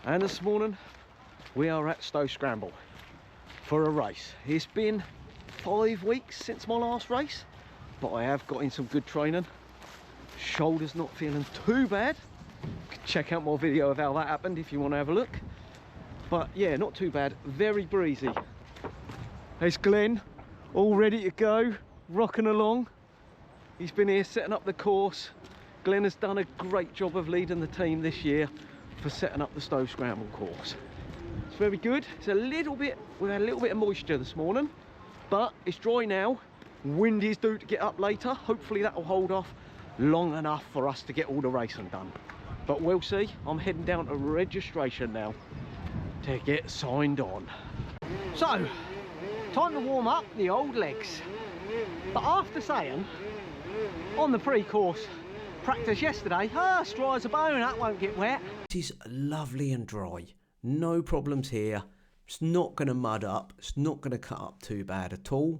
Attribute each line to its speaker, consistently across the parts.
Speaker 1: And this morning we are at Stow Scamble for a race. It's been 5 weeks since my last race, but I have got in some good training. Shoulder's not feeling too bad. Check out my video of how that happened if you want to have a look. But yeah, not too bad, very breezy. There's Glenn, all ready to go, rocking along. He's been here setting up the course. Glenn has done a great job of leading the team this year for setting up the Stow Scamble course. It's very good. It's a little bit, we've had a little bit of moisture this morning, but it's dry now. Wind is due to get up later. Hopefully that will hold off long enough for us to get all the racing done. But we'll see. I'm heading down to registration now to get signed on. So, time to warm up the old legs. But after saying, on the pre-course practice yesterday, as dry as a bone, that won't get wet.
Speaker 2: It is lovely and dry, no problems here. It's not going to mud up, it's not going to cut up too bad at all.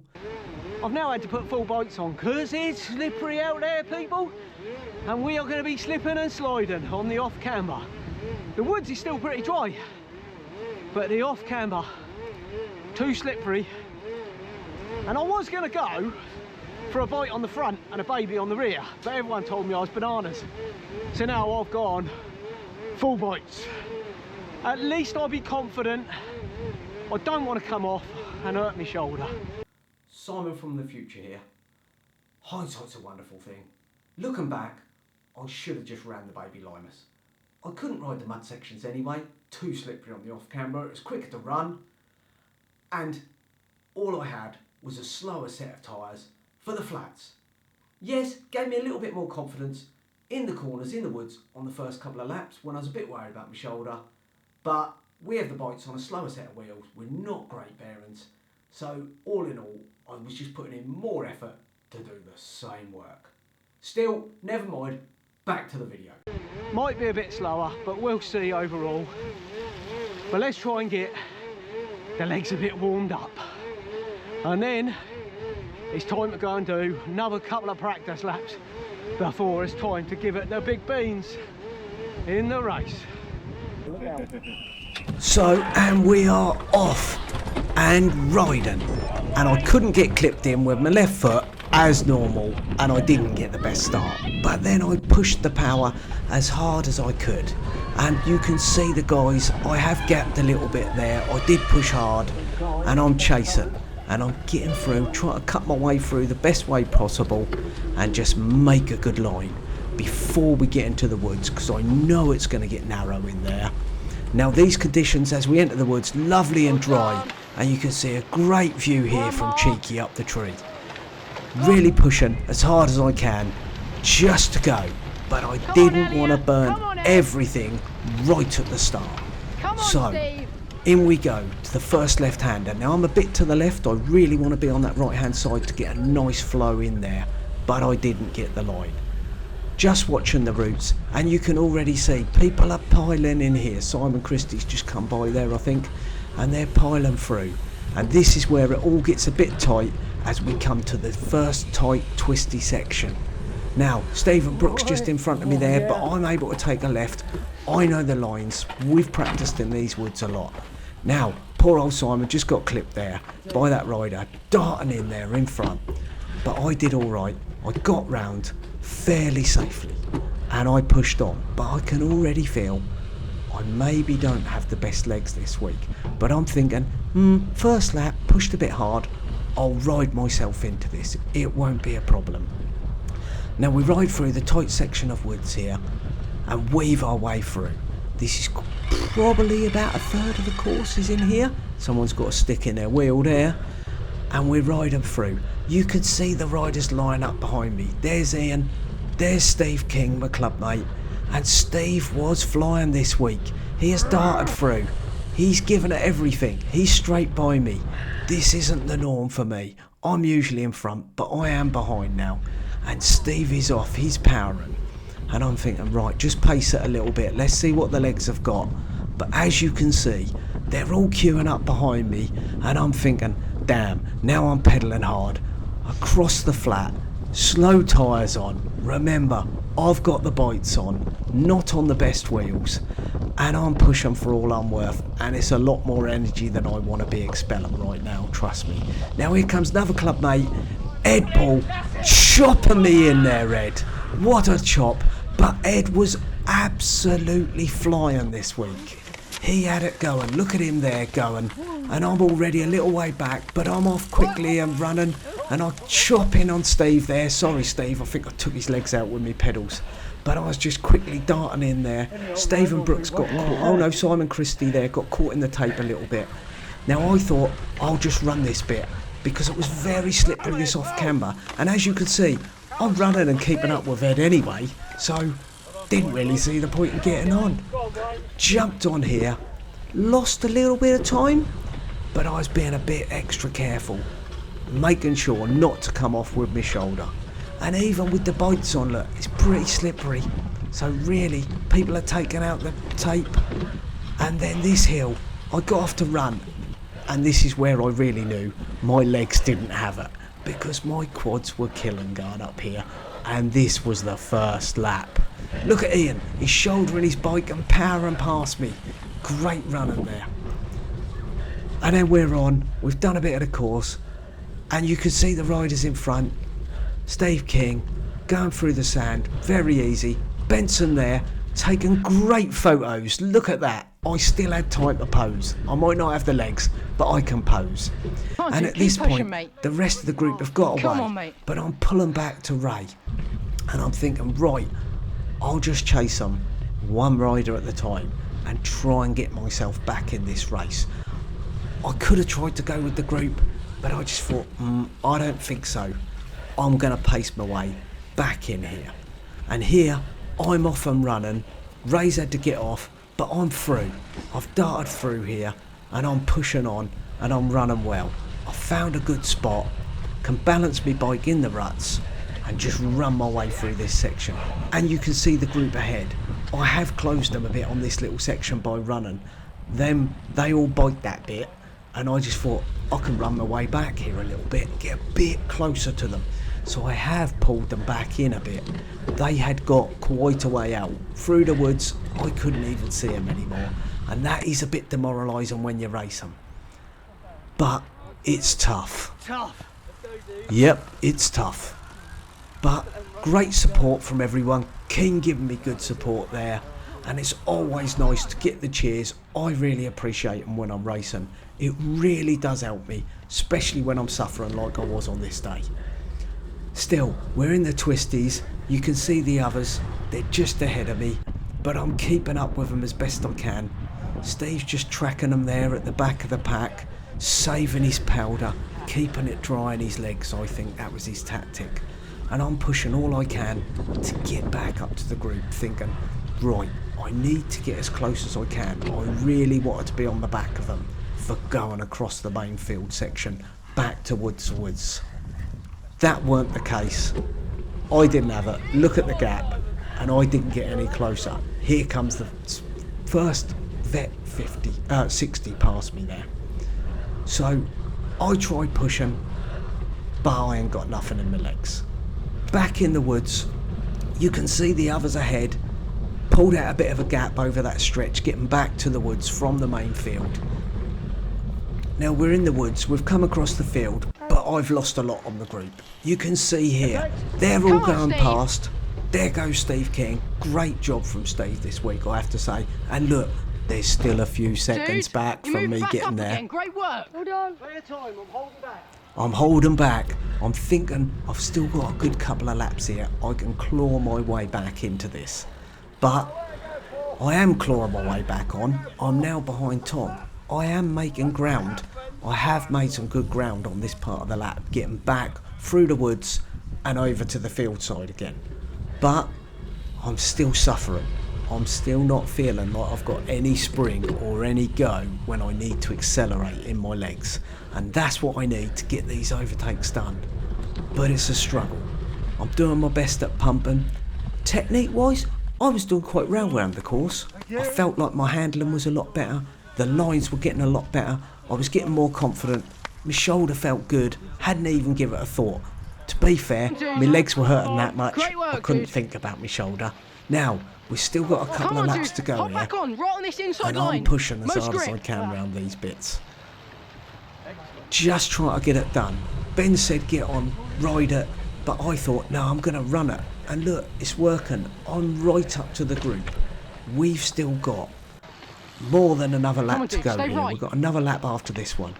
Speaker 1: I've now had to put full boots on because it's slippery out there, people, and we are going to be slipping and sliding on the off camber. The woods is still pretty dry, but the off camber too slippery, and I was going to go for a bite on the front and a baby on the rear, but everyone told me I was bananas, so now I've gone full bites. At least I'll be confident. I don't want to come off and hurt my shoulder.
Speaker 2: Simon from the future here. Hindsight's a wonderful thing. Looking back, I should have just ran the baby liners. I couldn't ride the mud sections anyway, too slippery on the off camber, it was quicker to run, and all I had was a slower set of tyres for the flats. Yes, gave me a little bit more confidence in the corners, in the woods, on the first couple of laps when I was a bit worried about my shoulder, but we have the bikes on a slower set of wheels with not great bearings, so all in all, I was just putting in more effort to do the same work. Still, never mind, back to the video.
Speaker 1: Might be a bit slower, but we'll see overall. But let's try and get the legs a bit warmed up. And then it's time to go and do another couple of practice laps before it's time to give it the big beans in the race.
Speaker 2: So, and we are off and riding. And I couldn't get clipped in with my left foot as normal, and I didn't get the best start. But then I pushed the power as hard as I could. And you can see the guys, I have gapped a little bit there. I did push hard, and I'm chasing. And I'm getting through, trying to cut my way through the best way possible and just make a good line before we get into the woods, because I know it's going to get narrow in there. Now these conditions as we enter the woods, lovely and dry, and you can see a great view here from Cheeky up the tree. Really pushing as hard as I can just to go, but I didn't want to burn everything right at the start. So in we go to the first left-hander. Now I'm a bit to the left, I really want to be on that right-hand side to get a nice flow in there, but I didn't get the line. Just watching the routes, and you can already see people are piling in here. Simon Christie's just come by there, I think, and they're piling through. And this is where it all gets a bit tight as we come to the first tight, twisty section. Now, Stephen Brooks just in front of me there, but I'm able to take a left. I know the lines. We've practiced in these woods a lot. Now, poor old Simon just got clipped there by that rider, darting in there in front. But I did all right. I got round fairly safely, and I pushed on. But I can already feel I maybe don't have the best legs this week. But I'm thinking, first lap, pushed a bit hard. I'll ride myself into this. It won't be a problem. Now we ride through the tight section of woods here and weave our way through. This is probably about a third of the course is in here. Someone's got a stick in their wheel there, and we're riding through. You can see the riders line up behind me. There's Ian, there's Steve King, my club mate, and Steve was flying this week. He has darted through. He's given it everything. He's straight by me. This isn't the norm for me. I'm usually in front, but I am behind now. And Steve is off, he's powering. And I'm thinking, right, just pace it a little bit. Let's see what the legs have got. But as you can see, they're all queuing up behind me. And I'm thinking, damn, now I'm pedalling hard. Across the flat, slow tyres on. Remember, I've got the bites on, not on the best wheels. and I'm pushing for all I'm worth, and it's a lot more energy than I want to be expelling right now, trust me. Now here comes another club mate, Ed Paul, chopping me in there, Ed. What a chop. But Ed was absolutely flying this week. He had it going, look at him there going, and I'm already a little way back, but I'm off quickly and running, and I'm chopping on Steve there. Sorry Steve, I think I took his legs out with me pedals. But I was just quickly darting in there. Stephen Brooks got caught. Oh no, Simon Christie there got caught in the tape a little bit. Now I thought I'll just run this bit because it was very slippery this off camber. And as you can see, I'm running and keeping up with Ed anyway. So didn't really see the point in getting on. Jumped on here, lost a little bit of time, but I was being a bit extra careful, making sure not to come off with my shoulder. And even with the bites on, look, it's pretty slippery. So really, people are taking out the tape. And then this hill, I got off to run. And this is where I really knew my legs didn't have it, because my quads were killing going up here. And this was the first lap. Look at Ian, he's shouldering his bike and powering past me. Great running there. And then we're on, we've done a bit of the course. And you can see the riders in front. Steve King going through the sand, very easy. Benson there, taking great photos. Look at that. I still had time to pose. I might not have the legs, but I can pose. And at this point, the rest of the group have got away. But I'm pulling back to Ray. And I'm thinking, right, I'll just chase them one rider at a time and try and get myself back in this race. I could have tried to go with the group, but I just thought, I don't think so. I'm going to pace my way back in here. And here, I'm off and running. Ray's had to get off, but I'm through. I've darted through here, and I'm pushing on, and I'm running well. I found a good spot, can balance my bike in the ruts, and just run my way through this section. And you can see the group ahead. I have closed them a bit on this little section by running. They all bite that bit, and I just thought I can run my way back here a little bit and get a bit closer to them. So I have pulled them back in a bit. They had got quite a way out. Through the woods, I couldn't even see them anymore. And that is a bit demoralising when you race them. But it's tough. Yep, it's tough. But great support from everyone. Keen giving me good support there. And it's always nice to get the cheers. I really appreciate them when I'm racing. It really does help me, especially when I'm suffering like I was on this day. Still, we're in the twisties. You can see the others. They're just ahead of me, but I'm keeping up with them as best I can. Steve's just tracking them there at the back of the pack, saving his powder, keeping it dry in his legs. I think that was his tactic. And I'm pushing all I can to get back up to the group, thinking, right, I need to get as close as I can. I really wanted to be on the back of them for going across the main field section back towards the woods. That weren't the case. I didn't have it. Look at the gap, and I didn't get any closer. Here comes the first vet 60 past me there. So I tried pushing, but I ain't got nothing in my legs. Back in the woods, you can see the others ahead. Pulled out a bit of a gap over that stretch, getting back to the woods from the main field. Now we're in the woods, we've come across the field, but I've lost a lot on the group. You can see here, they're all going past. There goes Steve King. Great job from Steve this week, I have to say. And look, there's still a few seconds back from me getting there.
Speaker 3: Great work.
Speaker 1: Hold on. Clear time, I'm holding back.
Speaker 2: I'm holding back. I'm thinking I've still got a good couple of laps here. I can claw my way back into this. But I am clawing my way back on. I'm now behind Tom. I am making ground. I have made some good ground on this part of the lap, getting back through the woods and over to the field side again. But I'm still suffering. I'm still not feeling like I've got any spring or any go when I need to accelerate in my legs. And that's what I need to get these overtakes done. But it's a struggle. I'm doing my best at pumping. Technique wise, I was doing quite well around the course. I felt like my handling was a lot better. The lines were getting a lot better. I was getting more confident. My shoulder felt good. Hadn't even given it a thought. To be fair, my legs were hurting that much. I couldn't think about my shoulder. Now, we've still got a couple of laps to go
Speaker 3: Hop
Speaker 2: here,
Speaker 3: back on, right on this inside
Speaker 2: and
Speaker 3: line.
Speaker 2: I'm pushing as
Speaker 3: Most
Speaker 2: hard as I
Speaker 3: grip.
Speaker 2: can around these bits. Just trying to get it done. Ben said get on, ride it, but I thought, no, I'm going to run it. And look, it's working. I'm right up to the group. We've still got more than another lap to go here. We've got another lap after this one.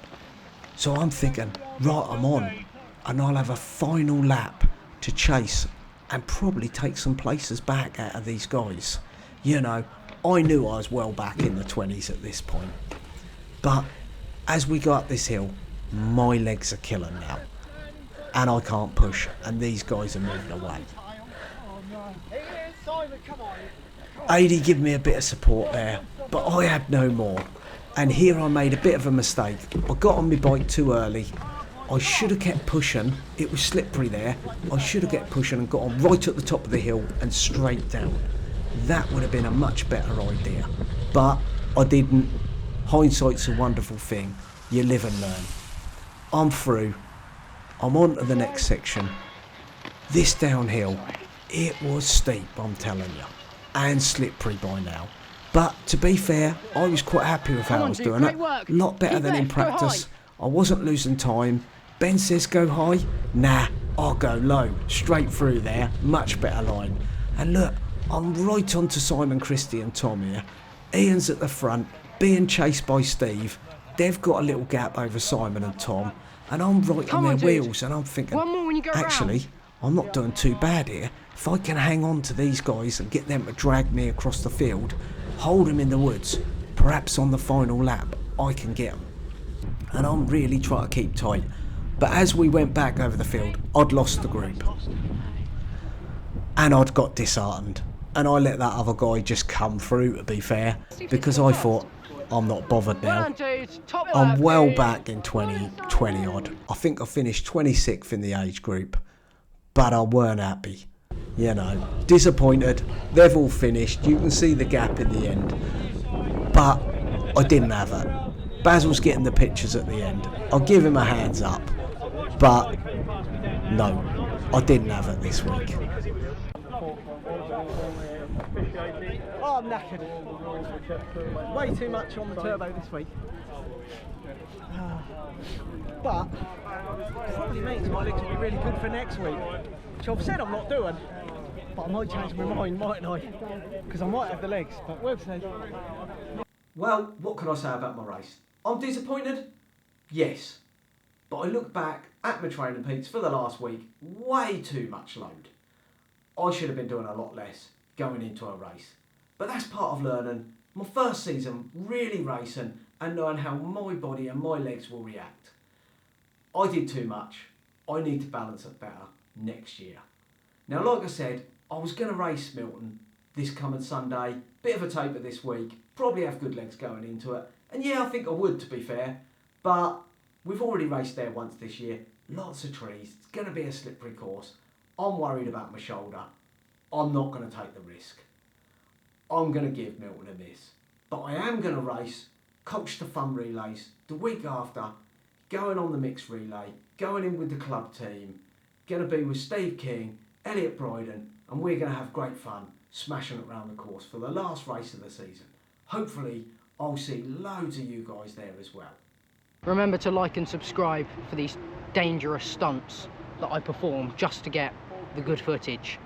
Speaker 2: So I'm thinking, right, I'm on. And I'll have a final lap to chase and probably take some places back out of these guys. You know, I knew I was well back in the 20s at this point. But as we go up this hill, my legs are killing now. And I can't push, and these guys are moving away. 80 give me a bit of support there, but I had no more. And here I made a bit of a mistake. I got on my bike too early. I should have kept pushing. It was slippery there. I should have kept pushing and got on right at the top of the hill and straight down. That would have been a much better idea. But I didn't. Hindsight's a wonderful thing. You live and learn. I'm through. I'm on to the next section. This downhill, it was steep, I'm telling you. And slippery by now. But to be fair, I was quite happy with how I was doing it. A lot better than in practice. I wasn't losing time. Ben says go high. Nah, I'll go low. Straight through there. Much better line. And look, I'm right on to Simon, Christie and Tom here. Ian's at the front, being chased by Steve. They've got a little gap over Simon and Tom. And I'm right on their wheels, and I'm thinking, actually, I'm not doing too bad here. If I can hang on to these guys and get them to drag me across the field, hold them in the woods, perhaps on the final lap, I can get them. And I'm really trying to keep tight. But as we went back over the field, I'd lost the group. And I'd got disheartened. And I let that other guy just come through, to be fair, because I thought, I'm not bothered now. I'm well back in 2020 odd. I think I finished 26th in the age group, but I weren't happy. You know, disappointed. They've all finished. You can see the gap in the end, but I didn't have it. Basil's getting the pictures at the end. I'll give him a hands up, but no, I didn't have it this week.
Speaker 1: Oh, I'm knackered. Way too much on the turbo this week. But probably means my legs will be really good for next week, which I've said I'm not doing. But I might change my mind, mightn't I? Because I might have the legs, but we'll see.
Speaker 2: Well, what can I say about my race? I'm disappointed? Yes. But I look back at my training peaks for the last week, way too much load. I should have been doing a lot less going into a race. But that's part of learning. My first season, really racing and knowing how my body and my legs will react. I did too much. I need to balance it better next year. Now, like I said, I was going to race Milton this coming Sunday. Bit of a taper this week. Probably have good legs going into it. And yeah, I think I would, to be fair. But we've already raced there once this year. Lots of trees. It's going to be a slippery course. I'm worried about my shoulder. I'm not going to take the risk. I'm going to give Milton a miss. But I am going to race, coach the fun relays, the week after, going on the mixed relay, going in with the club team, going to be with Steve King, Elliot Bryden, and we're going to have great fun smashing it around the course for the last race of the season. Hopefully, I'll see loads of you guys there as well.
Speaker 3: Remember to like and subscribe for these dangerous stunts that I perform just to get the good footage.